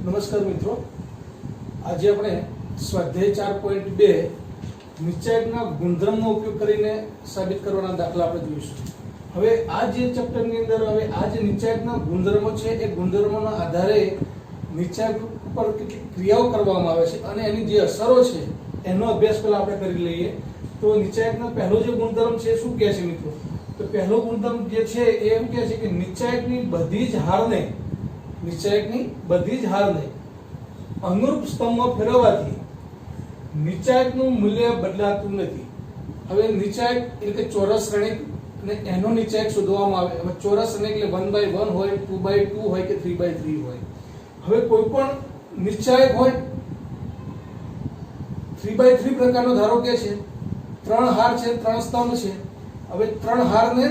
નમસ્કાર મિત્રો, આજે આપણે સ્વાધ્યાય 4.2 નિશ્ચાયકના ગુણધર્મનો ઉપયોગ કરીને સાબિત કરવાના દાખલા આપણે જોઈશું. હવે આ જે ચેપ્ટરની અંદર આ જે નિશ્ચાયકના ગુણધર્મો છે એ ગુણધર્મોના આધારે નિશ્ચાયક ઉપર કેટલીક ક્રિયાઓ કરવામાં આવે છે અને એની જે અસરો છે એનો અભ્યાસ પહેલા આપણે કરી લઈએ. તો નિશ્ચાયકનો પહેલો જે ગુણધર્મ છે શું કહે છે મિત્રો? તો પહેલો ગુણધર્મ જે છે એ એમ કહે છે કે નિશ્ચાયકની બધી જ હારને અનુરૂપ સ્તંભમાં ફેરવવાથી નિશ્ચાયકનું મૂલ્ય બદલાતું નથી. હવે નિશ્ચાયક એટલે ચોરસ શ્રેણિક અને એનો નિશ્ચાયક શોધવામાં આવે. હવે ચોરસ શ્રેણિક એટલે 1/1 હોય, 2/2 હોય કે 3/3 હોય. હવે કોઈ પણ નિશ્ચાયક હોય 3/3 પ્રકારનો ધારો કે છે, 3 હાર છે, 3 સ્તંભ છે. હવે 3 હારને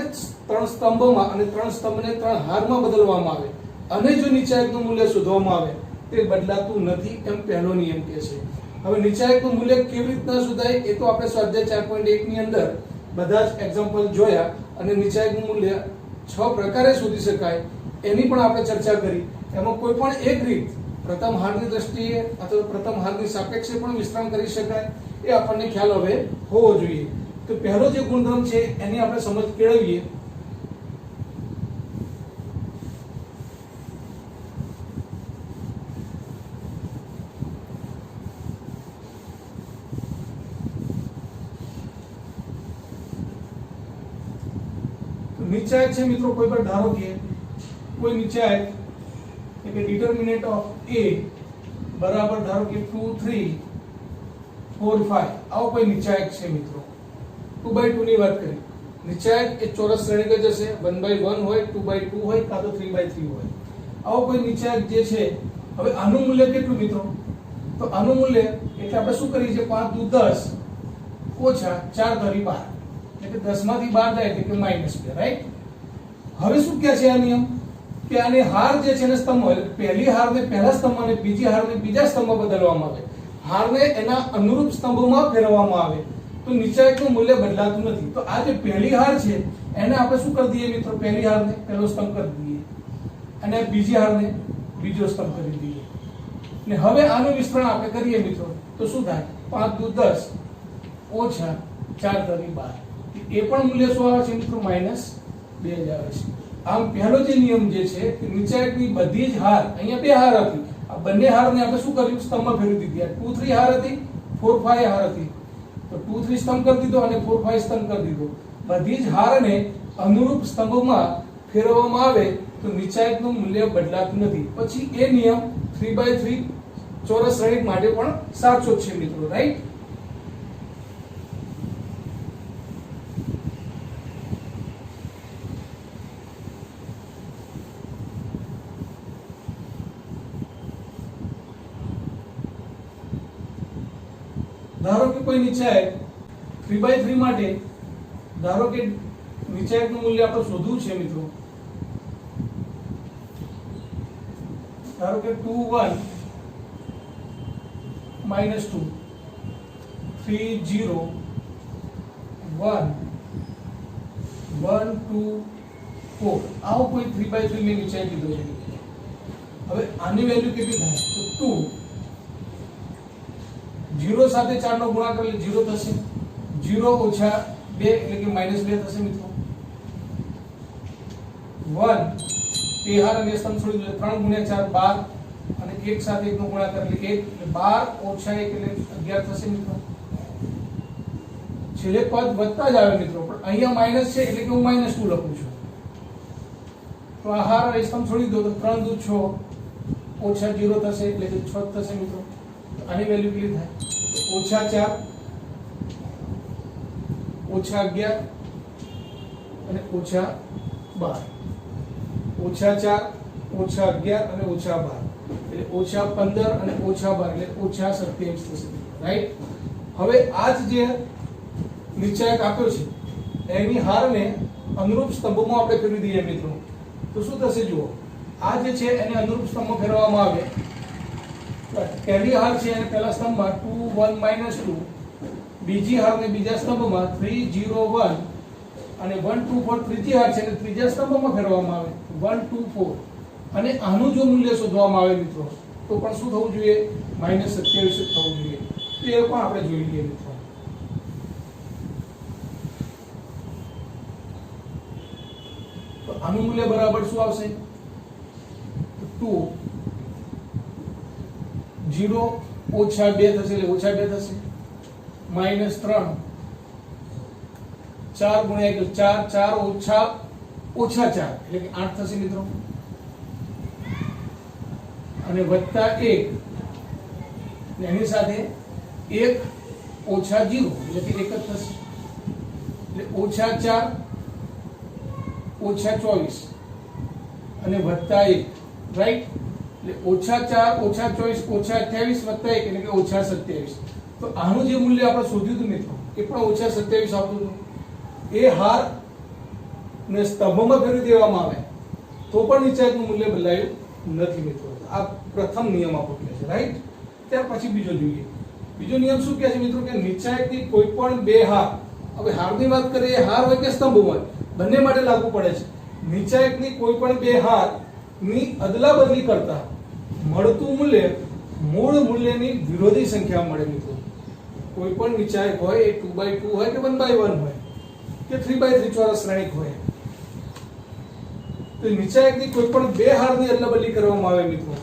3 સ્તંભમાં અને 3 સ્તંભને 3 હારમાં બદલવામાં આવે અને જો નિશ્ચાયકનું મૂલ્ય શોધવામાં આવે તે બદલાતું નથી એમ પહેલો નિયમ કહે છે. હવે નિશ્ચાયકનું મૂલ્ય કેવી રીતના શોધાય એ તો આપણે સ્વાધ્યાય 4.1 ની અંદર બધા જ એક્ઝામ્પલ જોયા અને નિશ્ચાયકનું મૂલ્ય 6 પ્રકારે શોધી શકાય એની પણ આપણે ચર્ચા કરી. એમાં કોઈ પણ એક રીત પ્રથમ હારની દ્રષ્ટિએ અથવા પ્રથમ હારની સાપેક્ષે પણ વિસ્તરણ કરી શકાય એ આપણને ખ્યાલ હવે હોવો જોઈએ. તો પહેલો જે ગુણધર્મ છે એની આપણે સમજ કેળવીએ. નિશ્ચાયક છે મિત્રો, કોઈ પણ ધારો કે કોઈ નિશ્ચાયક એટલે ડિટર્મિનન્ટ ઓફ a બરાબર ધારો કે 2 3 4 5 આવો કોઈ નિશ્ચાયક છે મિત્રો. 2/2 ની વાત કરી. નિશ્ચાયક એ ચોરસ શ્રેણિક જ હશે, 1/1 હોય, 2/2 હોય કાં તો 3/3 હોય. આવો કોઈ નિશ્ચાયક જે છે. હવે આનું મૂલ્ય કેટલું મિત્રો? તો આનું મૂલ્ય એટલે આપણે શું કરીએ છીએ, 5 દુ 10 ઓછા 4 ધરી 12 એટલે કે 10 માંથી 12 જાય એટલે કે -2, રાઈટ? હવે શું કહે છે આ નિયમ કે આને હાર જે છે ને સ્તંભ એટલે પહેલી હારને પહેલા સ્તંભમાં અને બીજી હારને બીજા સ્તંભમાં બદલવામાં આવે, હારને એના અનુરૂપ સ્તંભમાં ફેરવવામાં આવે તો નિશ્ચાયકનું મૂલ્ય બદલાતું નથી. તો આ જે પહેલી હાર છે એને આપણે શું કરી દઈએ મિત્રો? પહેલી હારને પહેલો સ્તંભ કરી દઈએ અને બીજી હારને બીજો સ્તંભ કરી દઈએ. ને હવે આનું વિસ્તરણ આપણે કરીએ મિત્રો તો શું થાય? 5 દુ 10 ઓછા 4 ધરી 12 એ પણ મૂલ્ય શું આવે છે મિત્રો? -2 જ આવે છે. આમ પહેલો જે નિયમ જે છે કે નિશ્ચાયકની બધી જ હાર, અહીંયા બે હાર હતી, આ બંને હારને આપણે શું કર્યું? સ્તંભમાં ફેરવી દીધી. આ 2 3 હાર હતી, 4 5 હાર હતી, તો 2 3 સ્તંભ કરી દીધો અને 4 5 સ્તંભ કરી દીધો. બધી જ હારને અનુરૂપ સ્તંભમાં ફેરવવામાં આવે તો નિશ્ચાયકનું મૂલ્ય બદલાતું નથી. પછી એ નિયમ 3/3 ચોરસ શ્રેણિક માટે પણ સાચો છે મિત્રો, રાઈટ? ધારો કે કોઈ નિશ્ચાયક 3/3 માટે ધારો કે નિશ્ચાયકનું મૂલ્ય આપણે શોધવું છે મિત્રો. ધારો કે 2 1 -2 3 0 1 1 2 4 આવો કોઈ 3/3 મેં નિશ્ચાયક લીધો છે. હવે આની વેલ્યુ કેટલી થાય? તો 2 0 સાથે 4 નો ગુણાકાર એટલે 0 થશે. 0 ઓછા 2 એટલે કે -2 થશે મિત્રો. 1 તે હાર અને સ્તંભ છોડી દો, 3 ગુણ્યા 4 12 અને 1 સાથે 1 નો ગુણાકાર એટલે 1 એટલે 12 ઓછા 1 એટલે 11 થશે મિત્રો. છેલ્લે પદ વધતા જ આવે મિત્રો, પણ અહીંયા માઈનસ છે એટલે કે હું -2 લખું છું. તો આ હાર અને સ્તંભ છોડી દો તો 3 દુ 6 ઓછા 0 થશે એટલે કે 6 થશે મિત્રો. આની વેલ્યુ કેટલી થાય? -4 -11 અને -12. -4 -11 અને -12 એટલે -15 અને -12 એટલે -27 થશે, રાઈટ? હવે આ જ જે નિશ્ચાયક આપ્યો છે એની હારને અનુરૂપ સ્તંભમાં આપણે ફેરવી દઈએ મિત્રો તો શું થશે જુઓ. આ જે છે એને અનુરૂપ સ્તંભમાં ફેરવવામાં આવે. પહેલી હાર છે એને પહેલા સ્તંભમાં 2 1 -2, બીજી હારને બીજા સ્તંભમાં 3 0 1 અને 1 2 4 ત્રીજી હાર છે એટલે ત્રીજા સ્તંભમાં ફેરવવામાં આવે 1 2 4 અને આનું જો મૂલ્ય શોધવામાં આવે મિત્રો તો પણ શું થવું જોઈએ? -27 જ થવું જોઈએ. તો એ પણ આપણે જોઈ લઈએ મિત્રો. તો આનું મૂલ્ય બરાબર શું આવશે? 2 0 ઓછા 2 થશે એટલે ઓછા 2 થશે, -3 4 ગુણ્યા 1 4 ઓછા 4 એટલે કે 8 થશે મિત્રો, અને વત્તા 1 એની સાથે 1 ઓછા 0 એટલે કે 1 જ થશે, એટલે ઓછા 4 ઓછા 24 અને વત્તા 1, રાઈટ? એટલે ઓછા 4 ઓછા 24 ઓછા 28 વત્તા 1 એટલે કે ઓછા 27. તો આનું જે મૂલ્ય આપણે શોધ્યું હતું મિત્રો એ પણ ઓછા 27 આવતું હતું. એ હાર ને સ્તંભમાં ફેરવી દેવામાં આવે તો પણ નિશ્ચયાંકનું મૂલ્ય બદલાયું નથી મિત્રો. આ પ્રથમ નિયમ આપણો કહે છે, રાઈટ? ત્યાર પછી બીજો જોઈએ. બીજો નિયમ શું કહે છે મિત્રો? કે નિશ્ચયાંકની કોઈ પણ બે હાર, હવે હારની વાત કરીએ, હાર હોય કે સ્તંભ હોય બંને માટે લાગુ પડે છે. નિશ્ચયાંકની કોઈ પણ બે હાર ની અદલા બદલી કરતા મળતું મૂલ્ય મૂળ મૂલ્યની વિરોધી સંખ્યા મળે મિત્રો. કોઈ પણ નિશ્ચયાંક હોય એ 2/2 હોય કે 1/1 હોય કે 3/3 ચોરસ શ્રેણિક હોય, તો નિશ્ચયાંકની કોઈ પણ બે હારની અદલા બદલી કરવામાં આવે મિત્રો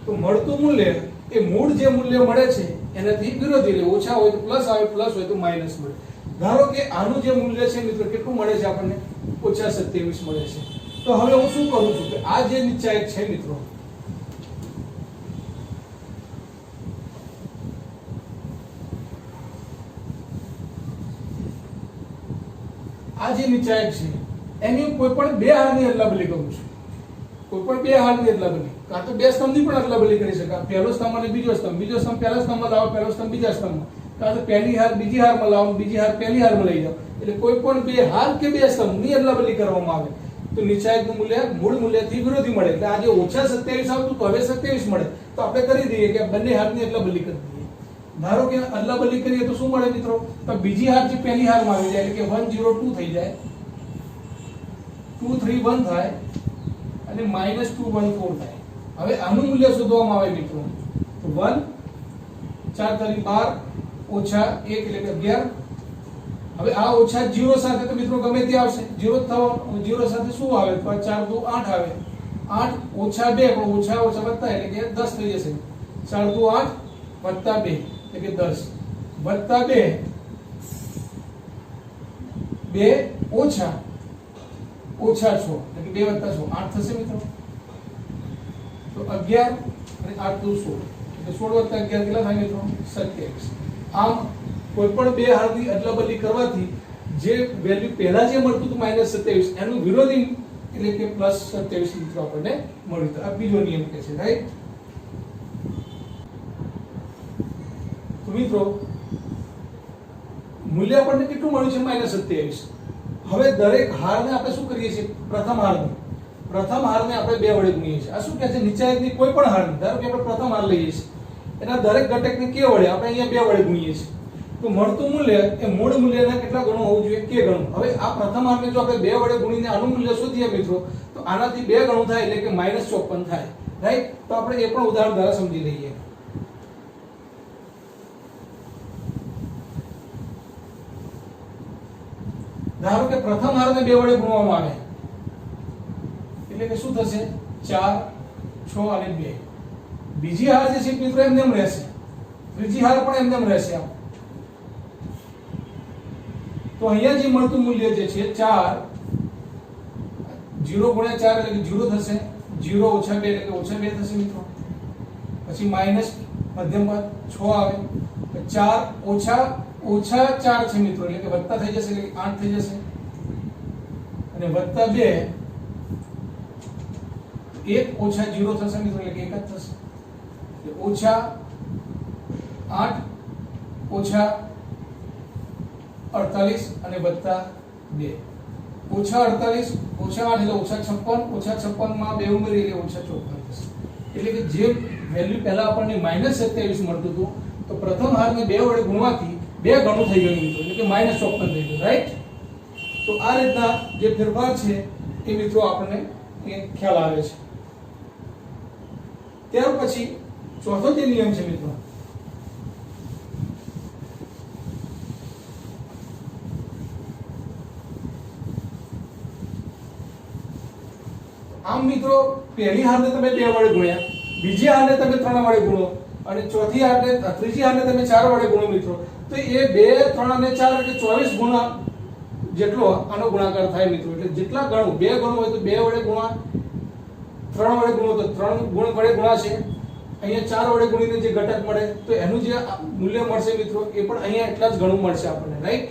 તો મળતું મૂલ્ય એ મૂળ જે મૂલ્ય મળે છે એનાથી વિરોધી, એટલે ઓછા હોય તો પ્લસ આવે, પ્લસ હોય તો માઈનસ મળે. ધારો કે આનું જે મૂલ્ય છે મિત્રો કેટલું મળે છે આપણને? ઓછા 27 મળે છે. તો હવે હું શું કરું છું કે આ જે નિશ્ચયાંક છે મિત્રો, આ જે નિશ્ચયાંક છે એની કોઈ પણ બે હારની અદલાબદલી કરું છું. કોઈ પણ બે હારની અદલાબદલી, કાં તો બે સ્તંભની પણ અદલાબદલી કરી શકાય. પહેલો સ્તંભ અને બીજો સ્તંભ, બીજો સ્તંભ પહેલા સ્તંભમાં લાવો, પહેલો સ્તંભ બીજા સ્તંભમાં, કાં તો પહેલી હાર બીજી હારમાં લાવો, બીજી હાર પહેલી હારમાં લઈ જાઓ. એટલે કોઈ પણ બે હાર કે બે સ્તંભની અદલાબદલી કરવામાં આવે તો નિશ્ચયાંકનું મૂલ્ય મૂળ મૂલ્યથી વિરોધી મળે. એટલે આજે ઓછા 27 આવતું તો હવે 27 મળે. તો આપણે કરી દઈએ કે બંને હારની અદલાબદલી કરી દઈએ. ધારો કે અદલાબદલી કરીએ તો શું મળે મિત્રો? તો બીજી હાર જે પહેલી હારમાં આવી જાય એટલે કે 102 થઈ જાય, 231 થાય અને -214 થાય. હવે આનું મૂલ્ય શોધવામાં આવે મિત્રો તો 1 4 તારી 12 ઓછા 1 એટલે કે 11. હવે આ ઓછા 0 સાથે તો મિત્રો ગમે તે આવશે, 0 થવા 0 સાથે શું આવે? તો 4 2 8 આવે, 8 ઓછા 2 પણ ઓછા ઓછા વત્તા એટલે કે 10 થઈ જશે. 4 2 8 વત્તા 2 એટલે કે 10 વત્તા 2 2 ઓછા 6 એટલે કે 2 વત્તા 6 8 થશે મિત્રો. તો 11 અને 8 2 16 એટલે 16 વત્તા 11 કેટલા થાય મિત્રો? 27. આમ કોઈ પણ બે હારની અદલાબદલી કરવાથી જે વેલ્યુ પહેલા જે મળતું હતું -27 એનું વિરોધી એટલે કે +27 મિત્રો આપણને મળ્યું. તો આ બીજો નિયમ કહે છે, રાઈટ? તો મિત્રો મૂલ્ય આપણને કેટલું મળ્યું છે? -27. હવે દરેક હારને આપણે શું કરીએ છીએ? પ્રથમ હારને આપણે 2 વડે ગુણીએ છીએ. આ શું કહે છે? નિશ્ચયાંકની કોઈ પણ હારની, ધારો કે આપણે પ્રથમ હાર લઈએ છીએ, એના દરેક ઘટકને k વડે આપણે અહીંયા 2 વડે ગુણીએ છીએ. તો મળતું મૂલ્ય એ મૂળ મૂલ્યના કેટલા ગણું હોવું જોઈએ? k ગણું. હવે આ પ્રથમ હારને જો આપણે 2 વડે ગુણીને આનું મૂલ્ય શોધીએ મિત્રો તો આનાથી 2 ગણું થાય એટલે કે -54 થાય, રાઈટ? તો આપણે એ પણ ઉદાહરણ દ્વારા સમજી લઈએ. ધારો કે પ્રથમ હારને 2 વડે ગુણવામાં આવે એટલે કે શું થશે? 4 6 અને 2. બીજી હાર જે છે મિત્રો એમને એમ રહેશે, ત્રીજી હાર પણ એમને એમ રહેશે. તો અહીંયા જે મળતું મૂલ્ય જે છે 4 0 ગુણ્યા 4 એટલે કે 0 થશે, 0 ઓછા 2 એટલે કે ઓછા 2 થશે મિત્રો. પછી માઈનસ મધ્યમ પદ 6 આવે, 4 ઓછા 4 છે મિત્રો એટલે કે વત્તા થઈ જશે એટલે કે 8 થઈ જશે, અને વત્તા 2 1 ઓછા 0 થશે મિત્રો એટલે કે 1 જ થશે. ઓછા 8 ઓછા 48 અને વત્તા 2. ઓછા 48 ઓછા 8 એટલે ઓછા 56, ઓછા 56 માં 2 ઉમેરી એટલે ઓછા 54 થશે. એટલે કે જે વેલ્યુ પહેલા આપણને -27 મળતું હતું તો પ્રથમ હારને 2 વડે ગુણવાથી 2 ગણું થઈ ગયું મિત્રો એટલે કે -54 થઈ ગયું, રાઈટ? તો આ રીતના જે ફેરફાર છે એ મિત્રો આપણને ખ્યાલ આવે છે. ત્યાર પછી ચોથો જે નિયમ છે મિત્રો, આમ મિત્રો પહેલી હારને તમે 2 વડે ગુણ્યા, બીજી હારને તમે 3 વડે ગુણો અને ચોથી હારને ત્રીજી હારને તમે 4 વડે ગુણો મિત્રો, તો એ 2 3 અને 4 એટલે 24 ગુણા જેટલો આનો ગુણાકાર થાય મિત્રો. એટલે જેટલા ગણું 2 ગણું હોય તો 2 વડે ગુણા, 3 વડે ગુણો તો 3 ગુણ વડે ગુણાશે, અહીંયા 4 વડે ગુણીને જે ઘટક મળે તો એનું જે મૂલ્ય મળશે મિત્રો એ પણ અહીંયા એટલા જ ગણું મળશે આપણને, રાઈટ.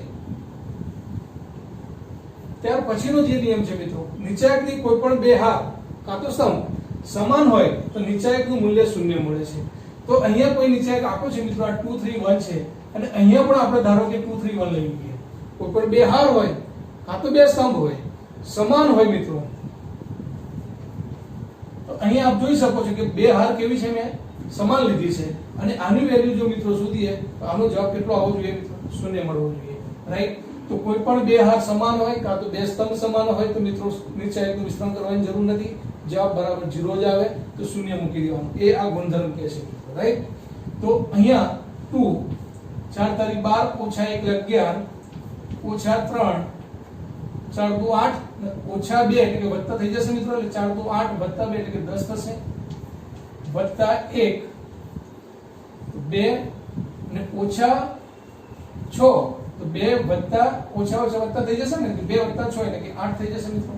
ત્યાર પછીનો જે નિયમ છે મિત્રો, નિચાયકની કોઈ પણ 2 હાર કાં તો સ્તંભ સમાન હોય તો નિચાયકનું મૂલ્ય 0 મળે છે. તો અહીંયા કોઈ નિચાયક આપો છે મિત્રો, આ 2 3 1 છે અને અહીંયા પણ આપણે ધારો કે 2 3 1 લઈ લઈએ. કોઈ પણ 2 હાર હોય કાં તો 2 સ્તંભ હોય સમાન હોય મિત્રો, તો અહીંયા આપ જોઈ શકો છો કે 2 હાર કેવી છે, મેં સમાન લીધી છે અને આની વેલ્યુ જો મિત્રો શોધીએ તો આનો જવાબ કેટલો આવવો જોઈએ મિત્રો? 0 મળવો જોઈએ, રાઈટ. તો કોઈ પણ 2 હાર સમાન હોય કાં તો 2 સ્તંભ સમાન હોય તો મિત્રો નિચાયકનું વિસ્તરણ કરવાની જરૂર નથી, જવાબ બરાબર 0 જ આવે, તો 0 મૂકી દેવાનું. એ આ ગુણધર્મ કહે છે મિત્રો, રાઈટ. તો અહીંયા 2 4 તારી 12 ઓછા 1 11 ઓછા 3 4 2 8 ઓછા 2 એટલે કે વત્તા થઈ જશે મિત્રો, એટલે 4 2 8 વત્તા 2 એટલે કે 10 થશે, વત્તા 1 2 અને ઓછા 6 તો 2 વત્તા ઓછા ઓછા વત્તા થઈ જશે ને, 2 વત્તા 6 એટલે કે 8 થઈ જશે મિત્રો.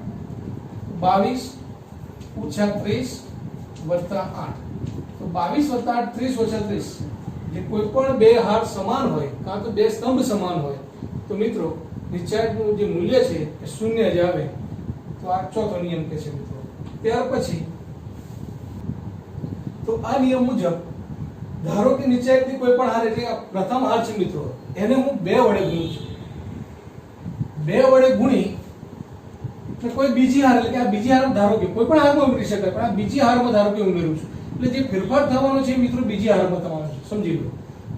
22 ઓછા 30 વત્તા 8 તો 22 વત્તા 8 30 ઓછા 30. જે કોઈ પણ 2 હાર સમાન હોય કાં તો 2 સ્તંભ સમાન હોય તો મિત્રો નિચાયકનું જે મૂલ્ય છે એ 0 જ આવે. તો આ ચોથો નિયમ કહે છે મિત્રો. ત્યાર પછી તો આ નિયમ મુજબ ધારો કે નિચાયકની કોઈ પણ હાર એટલે પ્રથમ હાર છે મિત્રો, એને હું 2 વડે ગુણું છું, 2 વડે ગુણી તો કોઈ બીજી હાર એટલે કે આ બીજી હાર ધારો કે કોઈ પણ હારમાં ઉમેરી શકાય, પણ આ બીજી હારમાં ધારો કે ઉમેરું છું એટલે જે ફેરફાર થવાનો છે મિત્રો બીજી હારમાં થવાનો છે, સમજી લો.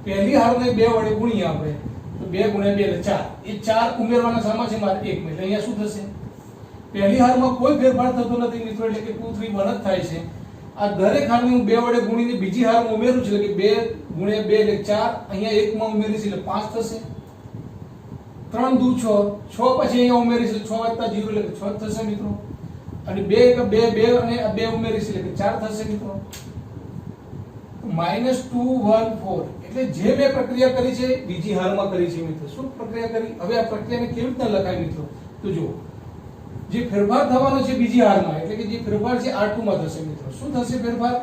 પહેલી હારને 2 વડે ગુણીએ આપણે તો 2 ગુણ્યા 2 એટલે 4, એ 4 ઉમેરવાના સામા છે મારે 1 એટલે અહીંયા શું થશે? પહેલી હારમાં કોઈ ફેરફાર થતો નથી મિત્રો, એટલે કે 2 3 1 જ થાય છે. આ દરેક હારને હું 2 વડે ગુણીને બીજી હારમાં ઉમેરું છું એટલે કે 2 ગુણ્યા 2 એટલે 4, અહીંયા 1 માં ઉમેરીશ એટલે 5 થશે, 3 દુ 6 6 પછી અહીંયા ઉમેરીશ એટલે 6 વત્તા 0 એટલે 6 થશે મિત્રો, અને 2 એક 2 2 અને 2 ઉમેરીશ એટલે 4 થશે મિત્રો. -2 1 4 એટલે જે મેં પ્રક્રિયા કરી છે બીજી હારમાં કરી છે મિત્રો. શું પ્રક્રિયા કરી? હવે આ પ્રક્રિયાને કેવી રીતે લખાય મિત્રો? તો જુઓ, જે ફેરફાર થવાનો છે બીજી હારમાં એટલે કે જે ફેરફાર છે R2 માં થશે મિત્રો. શું થશે ફેરફાર?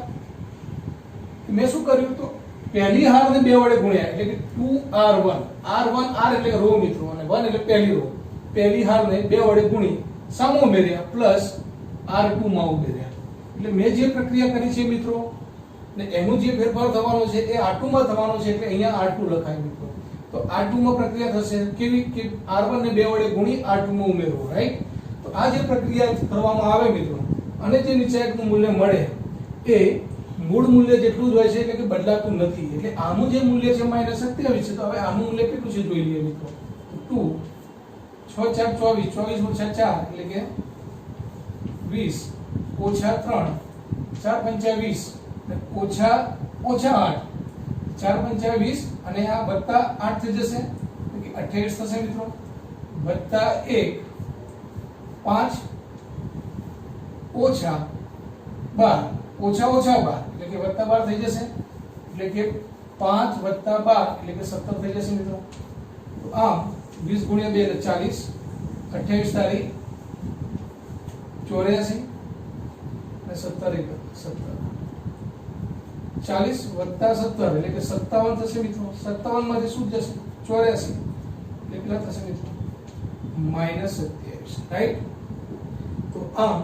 મેં શું કર્યું તો પહેલી હારને 2 વડે ગુણ્યા એટલે કે 2R1 R1 R એટલે કે રો મિત્રો અને 1 એટલે પહેલી રો, પહેલી હારને 2 વડે ગુણી સામો ઉમેર્યા પ્લસ R2 માં ઉમેર્યા એટલે મેં જે પ્રક્રિયા કરી છે મિત્રો ને એનું જે ફેરફાર થવાનો છે એ R2 માં થવાનો છે એટલે અહીંયા R2 લખાય મિત્રો. તો R2 માં પ્રક્રિયા થશે કેવી કે R1 ને 2 વડે ગુણી R2 માં ઉમેરવો, રાઈટ. તો આ જે પ્રક્રિયા કરવામાં આવે મિત્રો અને જે નિચાયકનું મૂલ્ય મળે એ મૂળ મૂલ્ય જેટલું જ હોય છે એટલે કે બદલાતું નથી. એટલે આનું જે મૂલ્ય છે -27 છે, તો હવે આનું મૂલ્ય કેટલું છે જોઈ લઈએ મિત્રો. તો 2 6 4 24 24 ઓછા 4 એટલે કે 20 ઓછા 3 4 5 20 ઓછા 8 4 5 20 અને આ વત્તા 8 થઈ જશે એટલે કે 28 થશે મિત્રો, વત્તા 1 5 ઓછા 12 ઓછા ઓછા 12 એટલે કે વત્તા 12 થઈ જશે એટલે કે 5 વત્તા 12 એટલે કે 17 થઈ જશે મિત્રો. તો આમ 20 ગુણ્યા 2 એટલે 40, 28 તારીખ 84 અને 17 40 વત્તા 17 એટલે કે 57 થશે મિત્રો. 57 માંથી શું જશે? 84 એટલે કેટલા થશે મિત્રો? -27, રાઈટ. તો આમ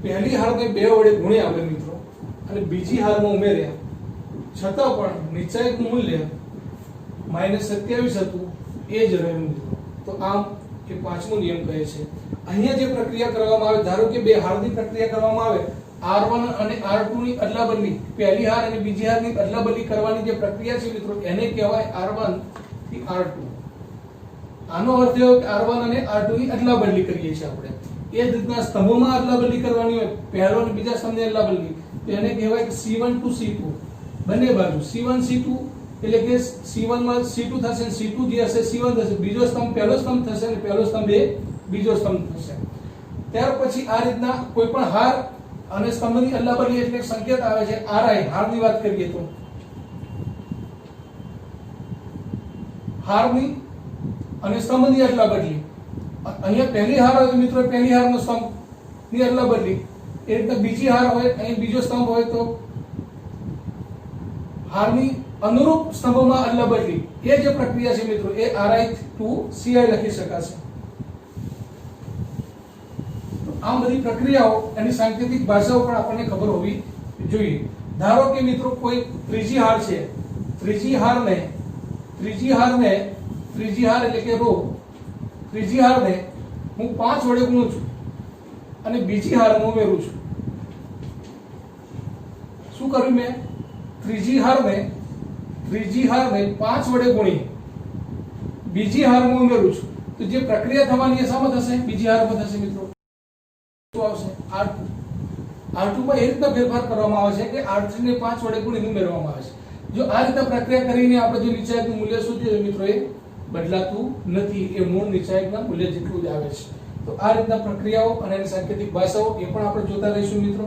પહેલી હારને 2 વડે ગુણ્યા આપણે મિત્રો અને બીજી હારમાં ઉમેર્યા છતાં પણ નિચાયકનું મૂલ્ય -27 હતું એ જ રહ્યું મિત્રો. તો આમ એ પાંચમો નિયમ કહે છે. અહીંયા જે પ્રક્રિયા કરવામાં આવે, ધારો કે 2 હારની પ્રક્રિયા કરવામાં આવે, R1 અને R2 ની અદલાબદલી, પહેલી હાર અને બીજી હારની અદલાબદલી કરવાની જે પ્રક્રિયા છે મિત્રો એને કહેવાય R1 થી R2. આનો અર્થ એવો કે R1 અને R2 ની અદલાબદલી કરીએ છીએ આપણે. એ જ રીતના સ્તંભોમાં અદલાબદલી કરવાની હોય, પહેલો અને બીજા સ્તંભની અદલાબદલી, તો એને કહેવાય કે C1 to C2. બંને બાજુ C1 C2 એટલે કે C1 માં C2 થશે અને C2 જે હશે C1 થશે, બીજો સ્તંભ પહેલો સ્તંભ થશે અને પહેલો સ્તંભ એ બીજો સ્તંભ થશે. ત્યાર પછી આ રીતના કોઈ પણ હાર અને સ્તંભની અદલાબદલી એટલે સંકેત આવે છે RI, હારની વાત કરીએ તો હારની અને સ્તંભની અદલાબદલી. અહીંયા પહેલી હાર હોય તો મિત્રો પહેલી હારનો સ્તંભની અદલાબદલી, એ રીતના બીજી હાર હોય અહીં બીજો સ્તંભ હોય તો હારની અનુરૂપ સ્તંભમાં અદલાબદલી. એ જે પ્રક્રિયા છે મિત્રો એ RI to CI લખી શકાશે. આ બધી પ્રક્રિયાઓ એની સાંકેતિક ભાષાઓ પણ આપણને ખબર હોવી જોઈએ. ધારો કે મિત્રો કોઈ ત્રીજી હાર છે, ત્રીજી હાર એટલે કે રો, ત્રીજી હારને હું 5 વડે ગુણું છું અને બીજી હારમાં ઉમેરું છું. શું કર્યું મેં? ત્રીજી હારને 5 વડે ગુણી બીજી હારમાં ઉમેરું છું. તો જે પ્રક્રિયા થવાની એ શામાં થશે? બીજી હારમાં થશે મિત્રો. શું આવશે? R2 માં એ રીતના ફેરફાર કરવામાં આવે છે કે R3 ને 5 વડે ગુણીને ઉમેરવામાં આવે છે. જો આ રીતના પ્રક્રિયા કરીને આપણે જે નિશ્ચાયકનું મૂલ્ય શોધીએ મિત્રો એ બદલાતું નથી, એ મૂળ નિશ્ચાયકના મૂલ્ય જેટલું જ આવે છે. તો આ રીતના પ્રક્રિયાઓ અને એની સાંકેતિક ભાષાઓ એ પણ આપણે જોતા રહીશું મિત્રો.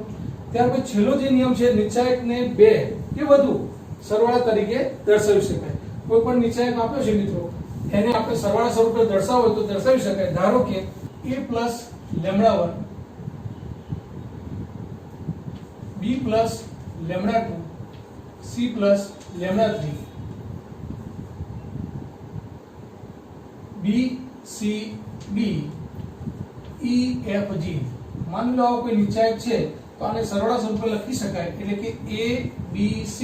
ત્યાર પછી છેલ્લો જે નિયમ છે, નિશ્ચાયકને 2 કે વધુ સરવાળા તરીકે દર્શાવી શકાય. કોઈ પણ નિશ્ચાયક આપ્યો છે મિત્રો એને આપણે સરવાળા સ્વરૂપે દર્શાવવો હોય તો દર્શાવી શકાય. ધારો કે a plus λ1 b plus λ2 c plus λ3 b c d e f g. માની લો આવો કોઈ નિશ્ચાયક છે તો આને સરવાળા સ્વરૂપે લખી શકાય એટલે કે a b c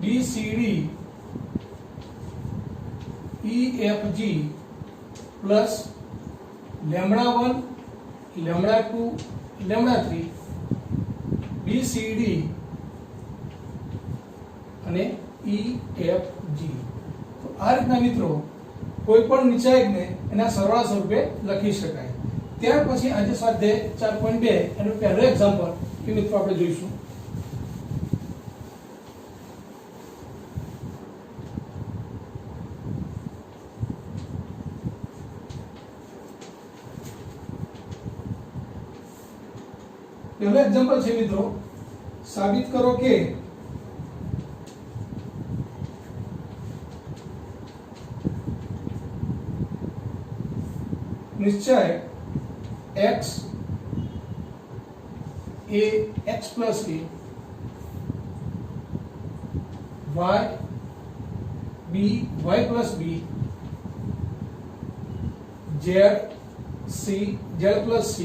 d c d e f g plus λ1 λ2 λ3 b c d અને e f g. તો આ રીતના મિત્રો કોઈ પણ નિશ્ચાયકને એના સરવાળા સ્વરૂપે લખી શકાય. ત્યાર પછી આજે સ્વાધ્યાય 4.2 એનું પહેલું એક્ઝામ્પલ કે મિત્રો આપણે જોઈશું. પહેલું એક્ઝામ્પલ છે મિત્રો, સાબિત કરો કે નિશ્ચાયક x a x plus a y b y plus b z c z plus c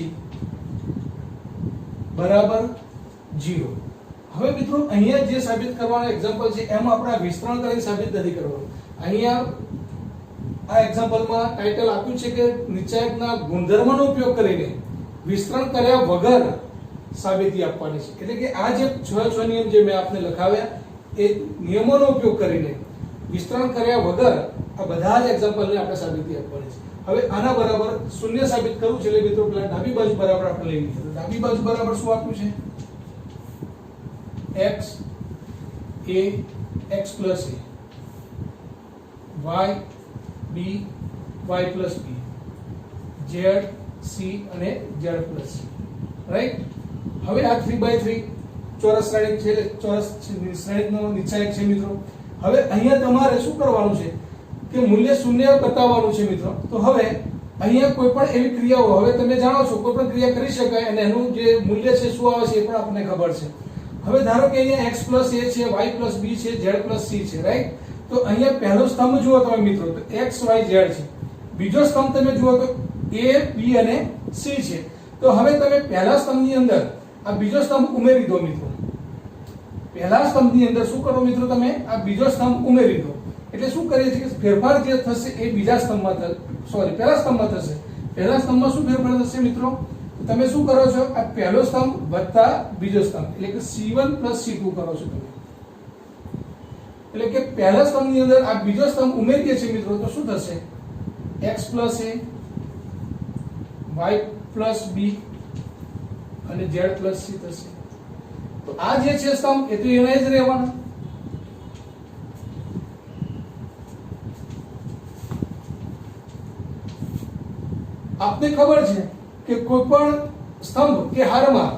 બરાબર 0. હવે મિત્રો અહીંયા જે સાબિત કરવાનું એક્ઝામ્પલ છે એમાં આપણે વિસ્તરણ કરીને સાબિત નથી કરવાનું. અહીંયા આ એક્ઝામ્પલમાં ટાઇટલ આપ્યું છે કે નિશ્ચાયકના ગુણધર્મનો ઉપયોગ કરીને વિસ્તરણ કર્યા વગર સાબિતી આપવાની છે. એટલે કે આ જે 6 નિયમ જે મેં આપને લખાવ્યા એ નિયમોનો ઉપયોગ કરીને વિસ્તરણ કર્યા વગર આ બધા જ એક્ઝામ્પલને આપણે સાબિતી આપવાની છે. હવે આના બરાબર શૂન્ય સાબિત કરવું છે એટલે મિત્રો પેલા ડાબી બાજુ બરાબર આપણે લઈ લીધું. ડાબી બાજુ બરાબર શું આપ્યું છે? x a x plus a y b y plus b z c અને z plus c. રાઈટ. હવે આ 3/3 ચોરસ શ્રેણિક છે, ચોરસ શ્રેણિકનો નિશ્ચાયક છે મિત્રો. હવે અહીંયા તમારે શું કરવાનું છે કે મૂલ્ય શૂન્ય બતાવવાનું છે મિત્રો. તો હવે અહીંયા કોઈ પણ એવી ક્રિયાઓ, હવે તમે જાણો છો કોઈ પણ ક્રિયા કરી શકાય અને એનું જે મૂલ્ય છે શું આવે છે એ પણ આપણને ખબર છે. હવે ધારો કે અહીંયા x plus a છે, y plus b છે, z plus c છે. રાઈટ. તો અહીંયા પહેલો સ્તંભ જુઓ તમે મિત્રો તો x y z છે. બીજો સ્તંભ તમે જુઓ તો a b અને c છે. તો હવે તમે પહેલા સ્તંભની અંદર આ બીજો સ્તંભ ઉમેરી દો મિત્રો. પહેલા સ્તંભની અંદર શું કરો મિત્રો? તમે આ બીજો સ્તંભ ઉમેરી દો. એટલે શું કરીએ છીએ કે ફેરફાર જે થશે એ બીજા સ્તંભમાં પહેલા સ્તંભમાં થશે. પહેલા સ્તંભમાં શું ફેરફાર થશે મિત્રો? તમે શું કરો છો? આ પહેલો સ્તંભ વત્તા બીજો સ્તંભ એટલે કે c1 + c2 કરો છો તમે. એટલે કે પહેલા સ્તંભની અંદર આ બીજો સ્તંભ ઉમેરીએ છીએ મિત્રો તો શું થશે? x plus a y plus b અને z plus c થશે. તો આ જે છે સ્તંભ એ તો એના જ રહેવાના. આપને ખબર છે કે કોઈ પણ સ્તંભ કે હારમાં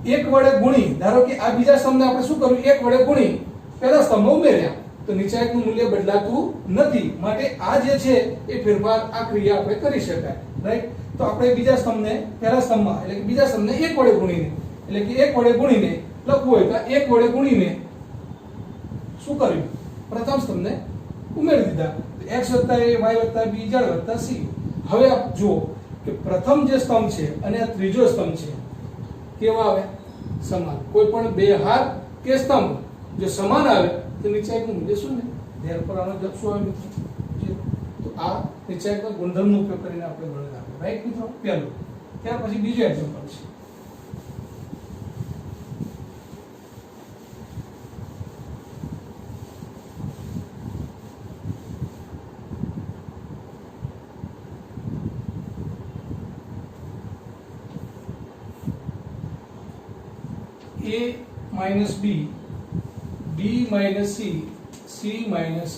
એક વડે ગુણી, ધારો કે આ બીજા સ્તંભને આપણે શું કર્યું, એક વડે ગુણી પહેલા સ્તંભ ઉમેર્યા, તો નીચાંકનું મૂલ્ય બદલાતું નથી. માટે આ જે છે એ ફેરફાર, આ ક્રિયા આપણે કરી શકાય. રાઈટ. તો આપણે બીજા સ્તંભને પહેલા સ્તંભમાં એટલે કે બીજા સ્તંભને એક વડે ગુણીને, એટલે કે એક વડે ગુણીને લખવું હોય તો એક વડે ગુણીને શું કર્યું, પ્રથમ સ્તંભને ઉમેરી દીધા. x + a y + b z + c. હવે આપ જુઓ કે પ્રથમ જે સ્તંભ છે અને આ ત્રીજો સ્તંભ છે કેવા આવે, સમાન. કોઈ પણ બે હાર કે સ્તંભ જો સમાન આવે તો નીચાંકનું મૂલ્ય શૂન્ય. ધ્યાન આનો જવાબ શું આવે મિત્રો? 0. તો આ નીચાંકના ગુણધર્મનો ઉપયોગ કરીને આપણે ગણતરી આપો. રાઈટ મિત્રો, પહેલું. ત્યાર પછી બીજું એક્ઝામ્પલ છે. a minus b, b minus c, c minus c,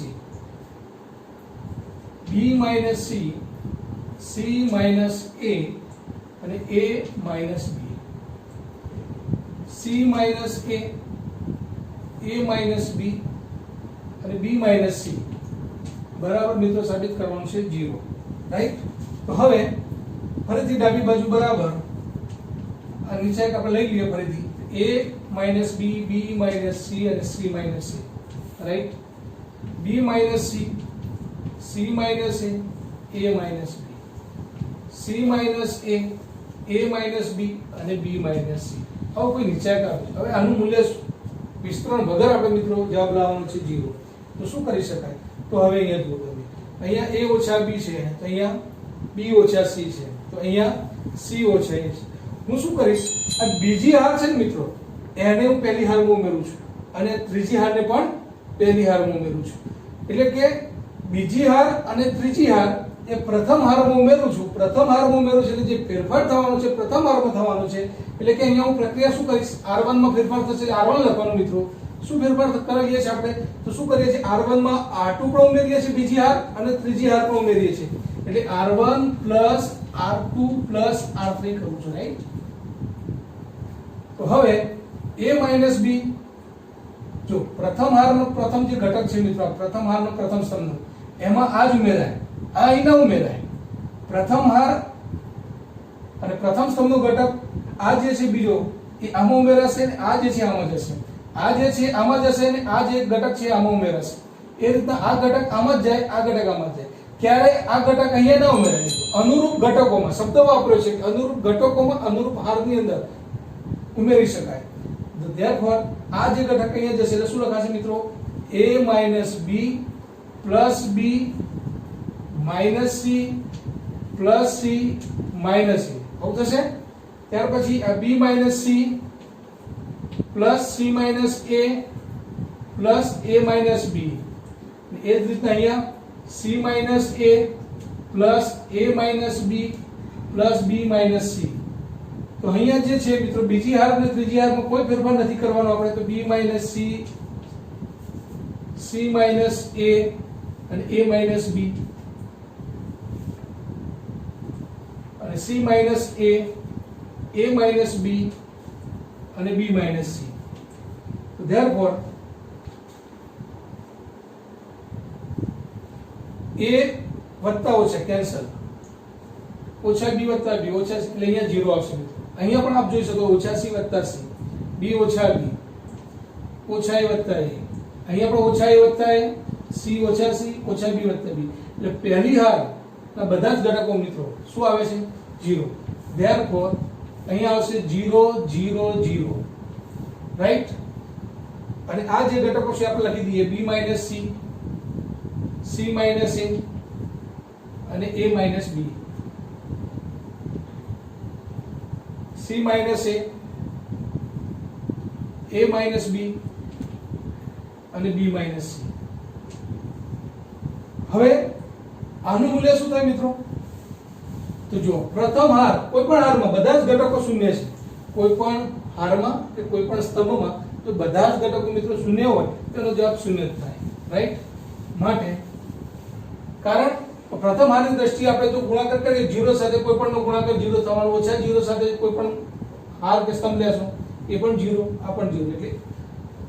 b minus c, c minus a અને a minus b, c minus a minus b અને b minus c બરાબર મિત્રો સાબિત કરવાનું છે 0. રાઈટ. તો હવે ફરીથી ડાબી બાજુ બરાબર આ નીચે આપણે લઈ લઈએ ફરીથી a minus b, b minus c and c minus a. Right? b minus c, c minus a minus b, c minus a minus b અને b minus c. હવે કોઈ નીચાંક આવે. હવે આનું મૂલ્ય વિસ્તરણ વગર આપણે મિત્રો જવાબ લાવવાનો છે 0. તો શું કરી શકાય? તો હવે અહીંયા જુઓ તમે, અહીંયા a ઓછા b છે, તો અહીંયા b ઓછા c છે, તો અહીંયા c ઓછા a છે. હું શું કરીશ, આ બીજી હાર છે ને મિત્રો એને હું પહેલી હારમાં ઉમેરું છું અને ત્રીજી હારને પણ પહેલી હારમાં ઉમેરું છું. એટલે કે બીજી હાર અને ત્રીજી હાર એ પ્રથમ હારમાં ઉમેરું છું. પ્રથમ હારમાં ઉમેરું છું એટલે જે ફેરફાર થવાનો છે પ્રથમ હારમાં થવાનો છે. એટલે કે અહીંયા હું પ્રક્રિયા શું કરીશ, r1 માં ફેરફાર થશે, r1 લખવાનું મિત્રો. શું ફેરફાર કરીએ છીએ આપણે, તો શું કરીએ છીએ, r1 માં r2 પણ ઉમેરીએ છીએ બીજી હાર અને ત્રીજી હાર પણ ઉમેરીએ છીએ. એટલે r1 + r2 + r3 કરું છું. રાઈટ. તો હવે a minus b, જો પ્રથમ હારનો પ્રથમ જે ઘટક છે મિત્રો, પ્રથમ હારનો પ્રથમ સ્તંભ એમાં આ જ ઉમેરાય, આ અહીં ન ઉમેરાય. પ્રથમ હાર અને પ્રથમ સ્તંભનો ઘટક આ જે છે બીજો એ આમાં ઉમેરાશે અને આ જે છે આમાં જશે. આ જે છે આમાં જશે અને આ જે ઘટક છે આમાં ઉમેરાશે. એ રીતના આ ઘટક આમાં જ જાય, આ ઘટક આમાં જાય. ક્યારે આ ઘટક અહીંયા ના ઉમેરાય. અનુરૂપ ઘટકોમાં શબ્દ વાપર્યો છે કે અનુરૂપ ઘટકોમાં અનુરૂપ હારની અંદર ઉમેરી શકાય. તો therefore આ જે ઘટક અહીંયા જશે એટલે શું લખાશે મિત્રો, a minus b plus b minus c plus c minus a. આવું થશે. ત્યાર પછી આ b minus c plus c minus a plus a minus b. એ જ રીતના અહીંયા c minus a plus a minus b plus b minus c. તો અહીંયા જે છે મિત્રો બીજી હાર અને ત્રીજી હારમાં કોઈ ફેરફાર નથી કરવાનો આપણે. તો b minus c, c minus a અને a minus b અને c minus a minus b અને b minus c. તો therefore a વત્તા ઓછા કેન્સલ, ઓછા b વત્તા b ઓછા c એટલે અહીંયા 0 આવશે મિત્રો. અહીંયા પણ આપ જોઈ શકો ઓછા c વત્તા c, b ઓછા b, ઓછા a વત્તા a. અહીંયા પણ ઓછા a વત્તા a, c ઓછા c, ઓછા b વત્તા b. એટલે પહેલી હાર ના બધા જ ઘટકો મિત્રો શું આવે છે 0. therefore અહીંયા આવશે 0 0 0. રાઈટ. અને આ જે ઘટકો છે આપણે લખી દઈએ b minus c, c minus a અને a minus b, c minus a minus b અને b minus c. હવે આનું મૂલ્ય શું થાય મિત્રો, તો જો પ્રથમ હાર કોઈ પણ હારમાં બધા જ ઘટકો શૂન્ય છે. કોઈ પણ હારમાં કે કોઈ પણ સ્તંભમાં તો બધા જ ઘટકો મિત્રો શૂન્ય હોય તેનો જવાબ શૂન્ય જ થાય, રાઈટ? માટે કારણ પ્રથમ હારની દ્રષ્ટિએ આપણે જો ગુણાકાર કરીએ 0 સાથે કોઈ પણ નો ગુણાકાર 0 થવાનો, ઓછા 0 સાથે કોઈ પણ હાર કે સ્તંભ લેશો એ પણ 0, આ પણ 0, એટલે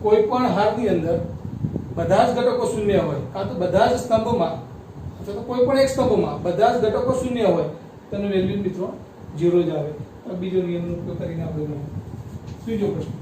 કોઈ પણ હારની અંદર બધા જ ઘટકો શૂન્ય હોય કાં તો બધા જ સ્તંભમાં અથવા તો કોઈ પણ એક સ્તંભમાં બધા જ ઘટકો શૂન્ય હોય તેનું વેલ્યુ મિત્રો 0 જ આવે. બીજો નિયમનો ઉપયોગ કરીને આપણે ગણો. ત્રીજો પ્રશ્ન,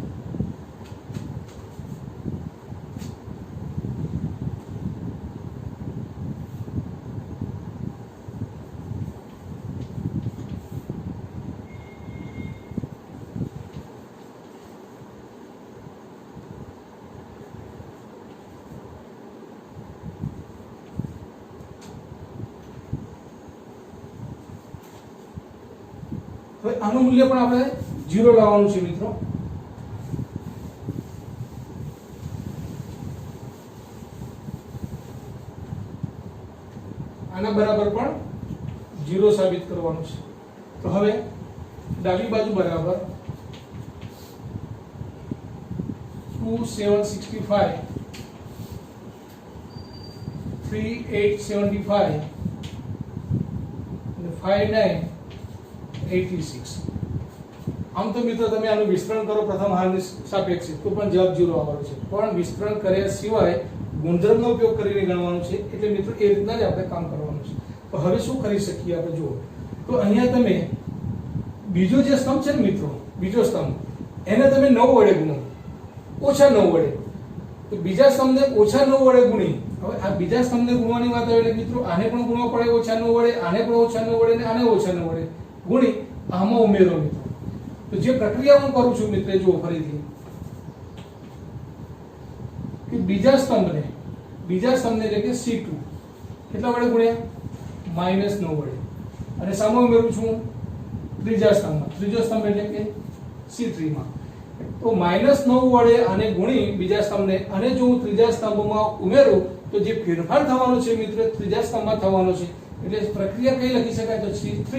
આનું મૂલ્ય પણ આપણે 0 લાવવાનું છે મિત્રો. આના બરાબર પણ 0 સાબિત કરવાનું છે. તો હવે ડાબી બાજુ બરાબર 2765 3875 અને 5986. આમ તો મિત્રો તમે આનું વિસ્તરણ કરો પ્રથમ હારની સાપેક્ષે તો પણ જવાબ 0 આવવાનો છે, પણ વિસ્તરણ કર્યા સિવાય ગુણધર્મનો ઉપયોગ કરીને ગણવાનું છે, એટલે મિત્રો એ રીતના જ આપણે કામ કરવાનું છે. તો હવે શું કરી શકીએ આપણે જુઓ. તો અહીંયા તમે બીજો જે સ્તંભ છે ને મિત્રો, બીજો સ્તંભ એને તમે 9 વડે ગુણો, ઓછા 9 વડે. તો બીજા સ્તંભને ઓછા 9 વડે ગુણી, હવે આ બીજા સ્તંભને ગુણવાની વાત આવે એટલે મિત્રો આને પણ ગુણવો પડે ઓછા 9 વડે, આને પણ ઓછા 9 વડે અને આને ઓછા 9 વડે ગુણી આમાં ઉમેરો મિત્રો. તો જે પ્રક્રિયા હું કરું છું મિત્રો જુઓ ફરીથી કે બીજા સ્તંભને એટલે કે C2 કેટલા વડે ગુણ્યા -9 વડે, અને સામે ઉમેરું છું ત્રીજા સ્તંભમાં, ત્રીજો સ્તંભ એટલે કે C3 માં. તો -9 વડે આને ગુણી બીજા સ્તંભને, અને જો હું ત્રીજા સ્તંભમાં ઉમેરું તો જે ફેરફાર થવાનો છે મિત્રો ત્રીજા સ્તંભમાં થવાનો છે, એટલે પ્રક્રિયા કઈ લખી શકાય તો C3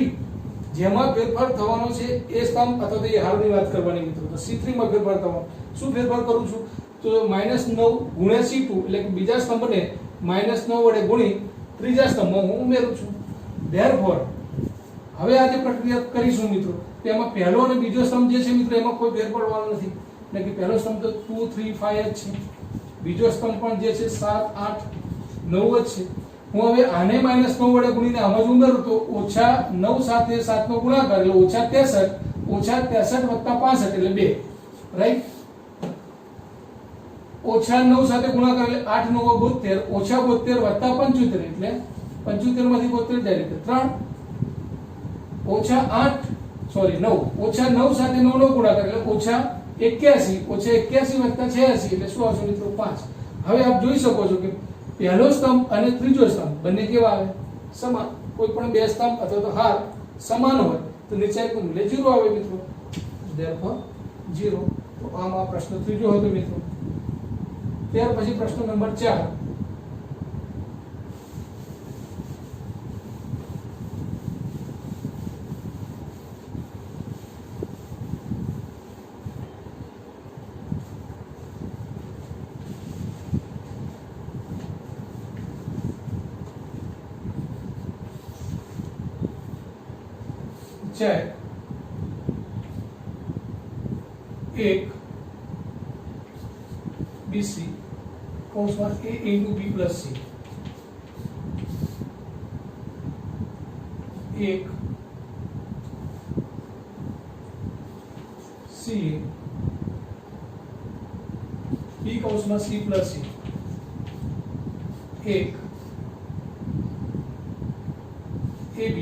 જેમાં ફેરફાર થવાનો છે એ સ્તંભ અથવા તો એ હારની વાત કરવાની મિત્રો. તો C3 માં ફેરફાર થવાનો, શું ફેરફાર કરું છું તો -9 ગુણ્યા C2 એટલે કે બીજા સ્તંભને -9 વડે ગુણી ત્રીજા સ્તંભમાં હું ઉમેરું છું. ધેરફોર હવે આ જે પ્રક્રિયા કરીશું મિત્રો તેમાં પહેલો અને બીજો સ્તંભ જે છે મિત્રો એમાં કોઈ ફેર પડવાનો નથી, એટલે કે પહેલો સ્તંભ તો 2 3 5 જ છે, બીજો સ્તંભ પણ જે છે 7 8 9 જ છે. હું હવે આને -9 વડે ગુણીને આમાં જ ઉમેરું તો -9 સાથે 7 નો ગુણાકાર એટલે -63 વત્તા 65 એટલે 2, રાઈટ? -9 સાથે ગુણાકાર એટલે 8 9 72 -72 વત્તા 75 એટલે 75 માંથી 72 જાય એટલે 3 -9 સાથે 9 નો ગુણાકાર એટલે -81 વત્તા 86 એટલે શું આવશે મિત્રો 5. હવે આપ જોઈ શકો છો કે પહેલો સ્તંભ અને ત્રીજો સ્તંભ બંને કેવા આવે સમાન. કોઈ પણ બે સ્તંભ અથવા તો હાર સમાન હોય તો નિશ્ચયનું મૂલ્ય 0 આવે મિત્રો. ધેરફોર 0. તો આમાં પ્રશ્ન ત્રીજો હતો મિત્રો. ત્યાર પછી પ્રશ્ન નંબર 4. चेक 1 BC कौंसમાં A into B plus C 1 C B कौंसમાં C plus C 1 AB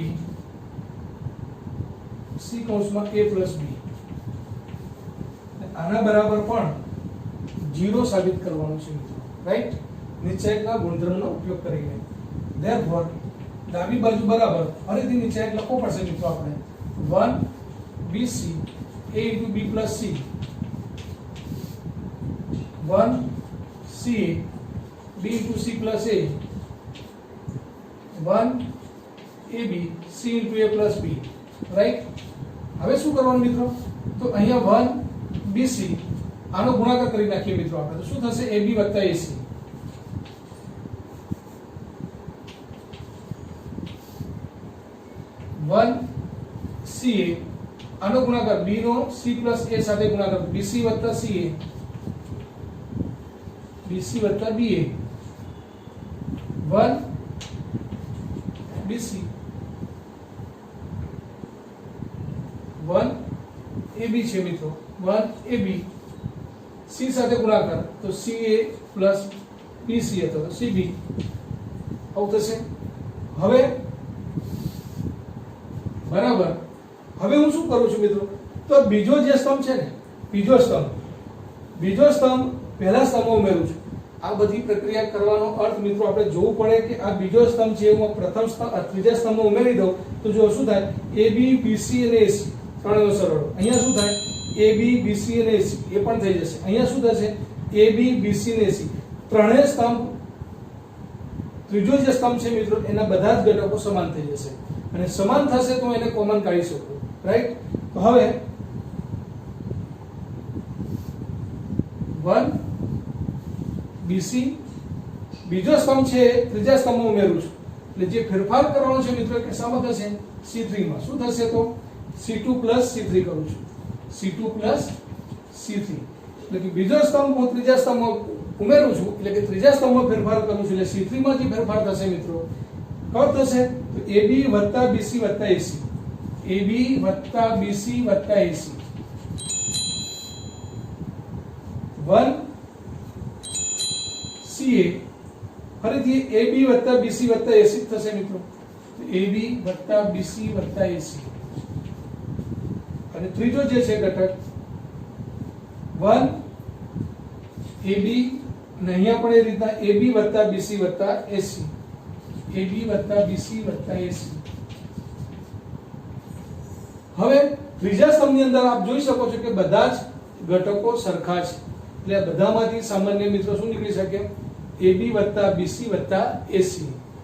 C કૌંસમાં A plus B આના બરાબર પણ 0 સાબિત કરવાનું છે મિત્રો, રાઈટ? નિશ્ચયકના ગુણધર્મનો ઉપયોગ કરીને. ધેરફોર ડાબી બાજુ બરાબર ફરીથી નિશ્ચયક લખવો પડશે મિત્રો આપણે 1 BC A into B plus C 1 CA B into C plus A 1 AB C into A plus B, right? હવે શું કરવાનું મિત્રો તો અહીંયા 1 BC આનો ગુણાકાર કરી નાખીએ મિત્રો આપણે, તો શું થશે? AB વત્તા AC. 1 CA આનો ગુણાકાર B no C plus A સાથે ગુણાકાર, BC વત્તા CA, BC વત્તા BA, 1 BC, 1 AB છે મિત્રો, 1 AB, C સાથે ગુણાકાર તો CA plus BC અથવા CB આવું થશે. હવે બરાબર, હવે હું શું કરું છું મિત્રો? તો બીજો જે સ્તંભ છે ને, બીજો સ્તંભ પહેલા સ્તંભમાં ઉમેરું છું. આ બધી પ્રક્રિયા કરવાનો અર્થ મિત્રો આપણે જોવું પડે કે આ બીજો સ્તંભ છે હું પ્રથમ સ્તંભ ત્રીજા સ્તંભમાં ઉમેરી દઉં તો જો શું થાય? AB BC અને AC ત્રણનો સરવાળો. અહીંયા શું થાય? AB BC અને AC એ પણ થઈ જશે. અહીંયા શું થશે? AB BC અને AC ત્રણેય સ્તંભ, ત્રીજો જે સ્તંભ છે મિત્રો એના બધા જ ઘટકો સમાન થઈ જશે અને સમાન થશે તો એને કોમન કાઢી શકો, રાઈટ? તો હવે 1 BC બીજો સ્તંભ છે ત્રીજા સ્તંભમાં ઉમેરું છું એટલે જે ફેરફાર કરવાનો છે મિત્રો કે શામાં થશે? C3 માં. શું થશે? તો C2 plus C3 કરું છું, C2 plus C3 એટલે કે બીજો સ્તંભ હું ત્રીજા સ્તંભમાં ઉમેરું છું એટલે કે ત્રીજા સ્તંભમાં ફેરફાર કરું છું એટલે C3 માં જે ફેરફાર થશે મિત્રો કયો થશે? તો AB વત્તા BC વત્તા AC, AB વત્તા BC વત્તા AC, 1 CA ફરીથી AB વત્તા BC વત્તા AC થશે મિત્રો, તો AB વત્તા BC વત્તા AC અને ત્રીજો જે છે ઘટક 1 AB અને અહીંયા પણ એ રીતના AB વત્તા BC વત્તા AC, AB વત્તા BC વત્તા AC. હવે ત્રીજા સ્તંભની અંદર આપ જોઈ શકો છો કે બધા જ ઘટકો સરખા છે એટલે બધામાંથી સામાન્ય મિત્રો શું નીકળી શકે? AB વત્તા BC વત્તા AC,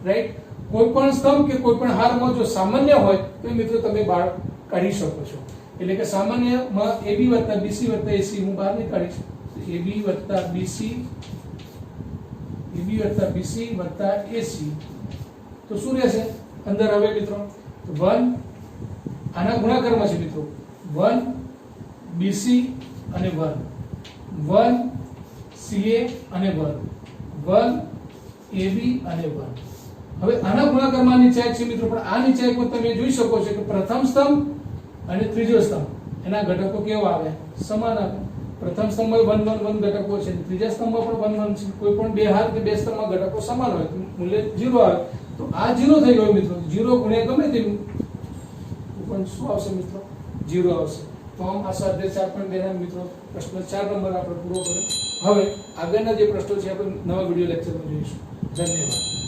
રાઈટ? કોઈ પણ સ્તંભ કે કોઈ પણ હારમાં જો સામાન્ય હોય તો મિત્રો તમે બહાર કાઢી શકો છો. એટલે કે સામાન્યમાં AB વત્તા BC વત્તા AC હું બહાર નહીં કાઢીશ. AB વત્તા BC, AB વત્તા BC વત્તા AC તો શું રહેશે અંદર? હવે મિત્રો 1 આના ગુણાકારમાં છે મિત્રો, 1 BC અને 1 CA અને 1 AB અને 1. હવે આના ગુણાકારમાં નીચે છે મિત્રો, પણ આ નીચે તમે જોઈ શકો છો કે પ્રથમ સ્તંભ અને ત્રીજો સ્તંભ એના ઘટકો કેવા આવે? સમાન આવે. પ્રથમ સ્તંભમાં 1 1 1 ઘટકો છે, ત્રીજા સ્તંભમાં પણ 1 1 છે. કોઈ પણ બે હાર કે બે સ્તંભમાં ઘટકો સમાન હોય તો મૂલ્ય 0 આવે. તો આ 0 થઈ ગયો મિત્રો, 0 ગુણ્યા ગમે તે પણ શું આવશે મિત્રો? 0 આવશે. તો આમ આ સ્વાધ્યાય 4.2 ના મિત્રો પ્રશ્ન 4 નંબર આપણે પૂરો કર્યો. હવે આગળના જે પ્રશ્નો છે આપણે નવા વિડિયો લેક્ચરમાં જોઈશું. ધન્યવાદ.